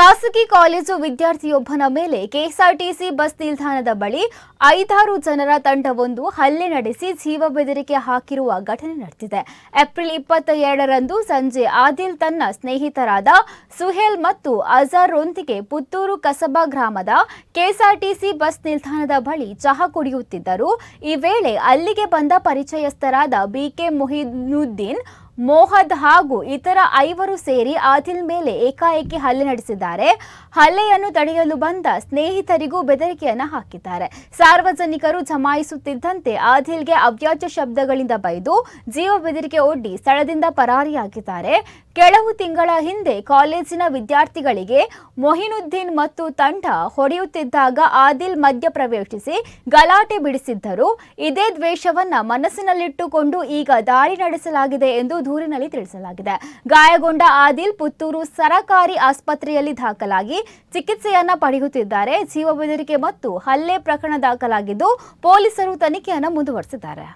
ಖಾಸಗಿ ಕಾಲೇಜು ವಿದ್ಯಾರ್ಥಿಯೊಬ್ಬನ ಮೇಲೆ KSRTC bus ನಿಲ್ದಾಣದ ಬಳಿ 5-6 ಜನರ ತಂಡವೊಂದು ಹಲ್ಲೆ ನಡೆಸಿ ಜೀವ ಬೆದರಿಕೆ ಹಾಕಿರುವ ಘಟನೆ ನಡೆದಿದೆ. ಏಪ್ರಿಲ್ 22ರಂದು ಸಂಜೆ ಆದಿಲ್ ತನ್ನ ಸ್ನೇಹಿತರಾದ ಸುಹೇಲ್ ಮತ್ತು ಅಜಾರ್ರೊಂದಿಗೆ ಪುತ್ತೂರು ಕಸಬಾ ಗ್ರಾಮದ ಕೆಎಸ್ಆರ್ಟಿಸಿ ಬಸ್ ನಿಲ್ದಾಣದ ಬಳಿ ಚಹಾ ಕುಡಿಯುತ್ತಿದ್ದರು. ಈ ವೇಳೆ ಅಲ್ಲಿಗೆ ಬಂದ ಪರಿಚಯಸ್ಥರಾದ ಬಿಕೆ ಮೊಹಿನುದ್ದೀನ್, ಮೋಹದ್ ಹಾಗೂ ಇತರ 5 ಸೇರಿ ಆದಿಲ್ ಮೇಲೆ ಏಕಾಏಕಿ ಹಲ್ಲೆ ನಡೆಸಿದ್ದಾರೆ. ಹಲ್ಲೆಯನ್ನು ತಡೆಯಲು ಬಂದ ಸ್ನೇಹಿತರಿಗೂ ಬೆದರಿಕೆಯನ್ನು ಹಾಕಿದ್ದಾರೆ. ಸಾರ್ವಜನಿಕರು ಜಮಾಯಿಸುತ್ತಿದ್ದಂತೆ ಆದಿಲ್ಗೆ ಅವ್ಯಾಜ್ಯ ಶಬ್ದಗಳಿಂದ ಬೈದು ಜೀವ ಬೆದರಿಕೆ ಒಡ್ಡಿ ಸ್ಥಳದಿಂದ ಪರಾರಿಯಾಗಿದ್ದಾರೆ. ಕೆಲವು ತಿಂಗಳ ಹಿಂದೆ ಕಾಲೇಜಿನ ವಿದ್ಯಾರ್ಥಿಗಳಿಗೆ ಮೊಹಿನುದ್ದೀನ್ ಮತ್ತು ತಂಡ ಹೊಡೆಯುತ್ತಿದ್ದಾಗ ಆದಿಲ್ ಮಧ್ಯ ಪ್ರವೇಶಿಸಿ ಗಲಾಟೆ ಬಿಡಿಸಿದ್ದರು. ಇದೇ ದ್ವೇಷವನ್ನ ಮನಸ್ಸಿನಲ್ಲಿಟ್ಟುಕೊಂಡು ಈಗ ದಾಳಿ ನಡೆಸಲಾಗಿದೆ ಎಂದು ದೂರಿನಲ್ಲಿ ತಿಳಿಸಲಾಗಿದೆ. ಗಾಯಗೊಂಡ ಆದಿಲ್ ಪುತ್ತೂರು ಸರಕಾರಿ ಆಸ್ಪತ್ರೆಯಲ್ಲಿ ದಾಖಲಾಗಿ ಚಿಕಿತ್ಸೆಯನ್ನ ಪಡೆಯುತ್ತಿದ್ದಾರೆ. ಜೀವ ಬೆದರಿಕೆ ಮತ್ತು ಹಲ್ಲೆ ಪ್ರಕರಣ ದಾಖಲಾಗಿದ್ದು ಪೊಲೀಸರು ತನಿಖೆಯನ್ನು ಮುಂದುವರೆಸಿದ್ದಾರೆ.